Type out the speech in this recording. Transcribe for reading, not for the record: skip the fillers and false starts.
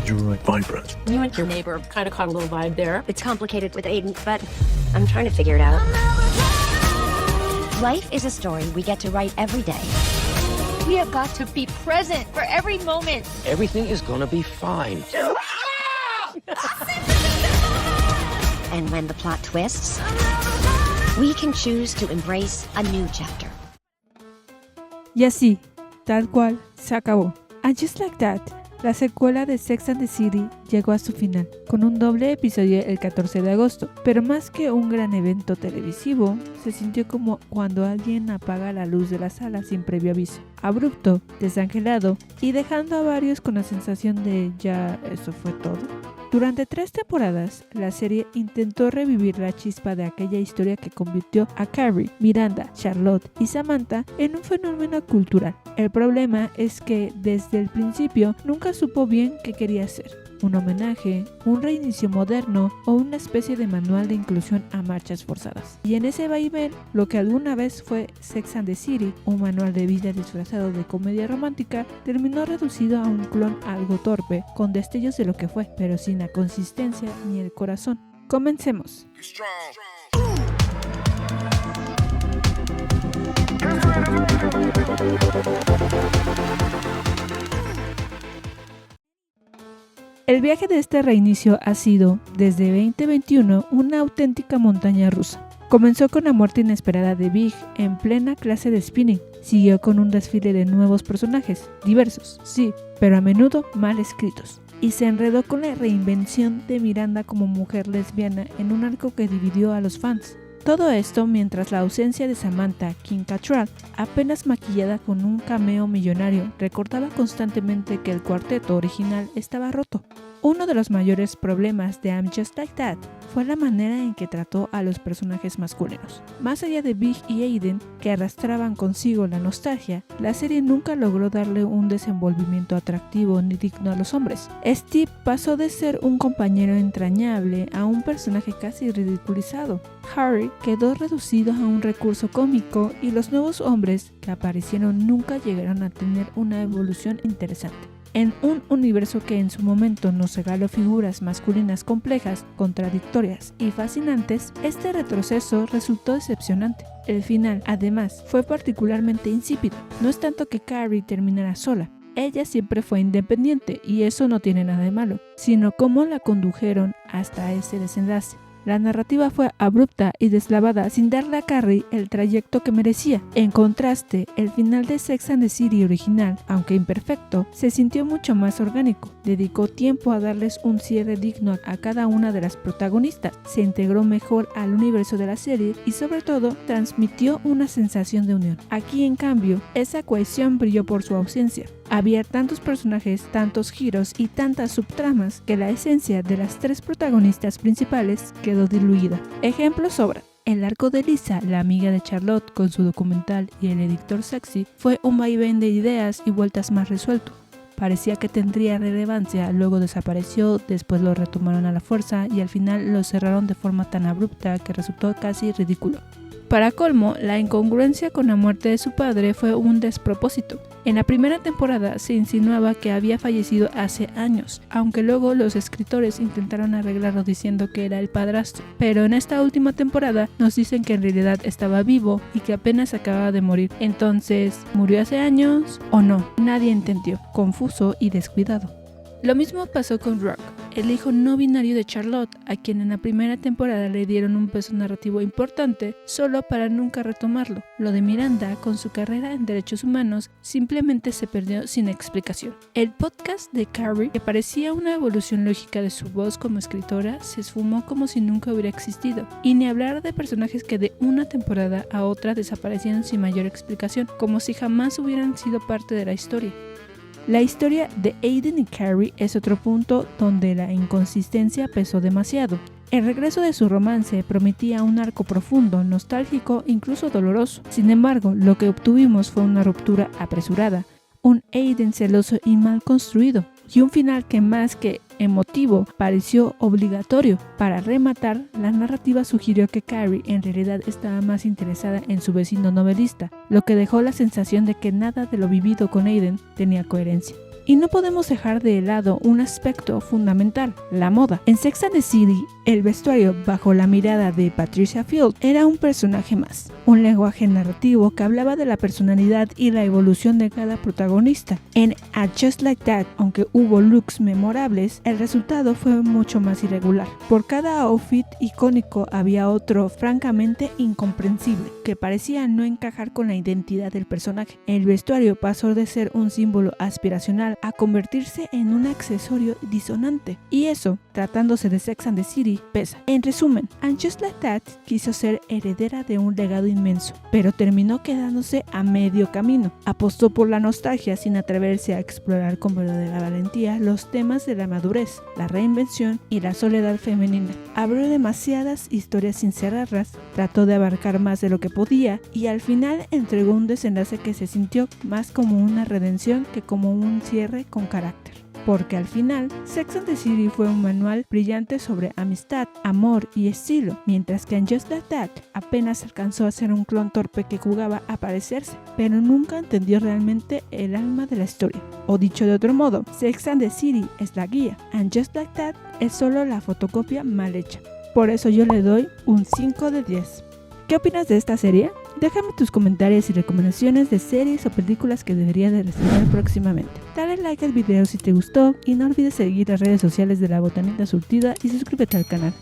You're right, vibrant. You and your neighbor kind of caught a little vibe there. It's complicated with Aiden, but I'm trying to figure it out. Life is a story we get to write every day. We have got to be present for every moment. Everything is gonna be fine. And when the plot twists, we can choose to embrace a new chapter. Y así, tal cual, se acabó. And Just Like That, la secuela de Sex and the City llegó a su final, con un doble episodio el 14 de agosto, pero más que un gran evento televisivo, se sintió como cuando alguien apaga la luz de la sala sin previo aviso, abrupto, desangelado y dejando a varios con la sensación de ¿ya eso fue todo? Durante 3 temporadas, la serie intentó revivir la chispa de aquella historia que convirtió a Carrie, Miranda, Charlotte y Samantha en un fenómeno cultural. El problema es que desde el principio nunca supo bien qué quería hacer. Un homenaje, un reinicio moderno o una especie de manual de inclusión a marchas forzadas. Y en ese vaivén, lo que alguna vez fue Sex and the City, un manual de vida disfrazado de comedia romántica, terminó reducido a un clon algo torpe, con destellos de lo que fue, pero sin la consistencia ni el corazón. Comencemos. El viaje de este reinicio ha sido, desde 2021, una auténtica montaña rusa. Comenzó con la muerte inesperada de Big en plena clase de spinning. Siguió con un desfile de nuevos personajes, diversos, sí, pero a menudo mal escritos. Y se enredó con la reinvención de Miranda como mujer lesbiana en un arco que dividió a los fans. Todo esto mientras la ausencia de Samantha Kim Cattrall, apenas maquillada con un cameo millonario, recordaba constantemente que el cuarteto original estaba roto. Uno de los mayores problemas de I'm Just Like That fue la manera en que trató a los personajes masculinos. Más allá de Big y Aiden, que arrastraban consigo la nostalgia, la serie nunca logró darle un desenvolvimiento atractivo ni digno a los hombres. Steve pasó de ser un compañero entrañable a un personaje casi ridiculizado. Harry quedó reducido a un recurso cómico y los nuevos hombres que aparecieron nunca llegaron a tener una evolución interesante. En un universo que en su momento nos regaló figuras masculinas complejas, contradictorias y fascinantes, este retroceso resultó decepcionante. El final, además, fue particularmente insípido. No es tanto que Carrie terminara sola, ella siempre fue independiente y eso no tiene nada de malo, sino cómo la condujeron hasta ese desenlace. La narrativa fue abrupta y deslavada sin darle a Carrie el trayecto que merecía. En contraste, el final de Sex and the City original, aunque imperfecto, se sintió mucho más orgánico. Dedicó tiempo a darles un cierre digno a cada una de las protagonistas, se integró mejor al universo de la serie y sobre todo transmitió una sensación de unión. Aquí en cambio, esa cohesión brilló por su ausencia. Había tantos personajes, tantos giros y tantas subtramas que la esencia de las 3 protagonistas principales quedó diluida. Ejemplos sobran. El arco de Lisa, la amiga de Charlotte con su documental y el editor sexy, fue un vaivén de ideas y vueltas más resuelto. Parecía que tendría relevancia, luego desapareció, después lo retomaron a la fuerza y al final lo cerraron de forma tan abrupta que resultó casi ridículo. Para colmo, la incongruencia con la muerte de su padre fue un despropósito. En la primera temporada se insinuaba que había fallecido hace años, aunque luego los escritores intentaron arreglarlo diciendo que era el padrastro. Pero en esta última temporada nos dicen que en realidad estaba vivo y que apenas acababa de morir. Entonces, ¿murió hace años o no? Nadie entendió, confuso y descuidado. Lo mismo pasó con Rock, el hijo no binario de Charlotte, a quien en la primera temporada le dieron un peso narrativo importante solo para nunca retomarlo. Lo de Miranda, con su carrera en derechos humanos, simplemente se perdió sin explicación. El podcast de Carrie, que parecía una evolución lógica de su voz como escritora, se esfumó como si nunca hubiera existido. Y ni hablar de personajes que de una temporada a otra desaparecieron sin mayor explicación, como si jamás hubieran sido parte de la historia. La historia de Aiden y Carrie es otro punto donde la inconsistencia pesó demasiado. El regreso de su romance prometía un arco profundo, nostálgico, incluso doloroso. Sin embargo, lo que obtuvimos fue una ruptura apresurada, un Aiden celoso y mal construido, y un final que más que emotivo pareció obligatorio. Para rematar, la narrativa sugirió que Carrie en realidad estaba más interesada en su vecino novelista, lo que dejó la sensación de que nada de lo vivido con Aiden tenía coherencia. Y no podemos dejar de lado un aspecto fundamental, la moda. En Sex and the City, el vestuario bajo la mirada de Patricia Field era un personaje más, un lenguaje narrativo que hablaba de la personalidad y la evolución de cada protagonista. En A Just Like That, aunque hubo looks memorables, el resultado fue mucho más irregular. Por cada outfit icónico había otro francamente incomprensible, que parecía no encajar con la identidad del personaje. El vestuario pasó de ser un símbolo aspiracional a convertirse en un accesorio disonante, y eso, tratándose de Sex and the City, pesa. En resumen, And Just Like That quiso ser heredera de un legado inmenso, pero terminó quedándose a medio camino. Apostó por la nostalgia sin atreverse a explorar con verdadera valentía los temas de la madurez, la reinvención y la soledad femenina. Abrió demasiadas historias sin cerrarlas, trató de abarcar más de lo que podía y al final entregó un desenlace que se sintió más como una redención que como un cierre con carácter. Porque al final, Sex and the City fue un manual brillante sobre amistad, amor y estilo, mientras que en Just Like That apenas alcanzó a ser un clon torpe que jugaba a parecerse, pero nunca entendió realmente el alma de la historia. O dicho de otro modo, Sex and the City es la guía, and Just Like That es solo la fotocopia mal hecha. Por eso yo le doy un 5 de 10. ¿Qué opinas de esta serie? Déjame tus comentarios y recomendaciones de series o películas que debería de reseñar próximamente. Dale like al video si te gustó y no olvides seguir las redes sociales de La Botanita Surtida y suscríbete al canal.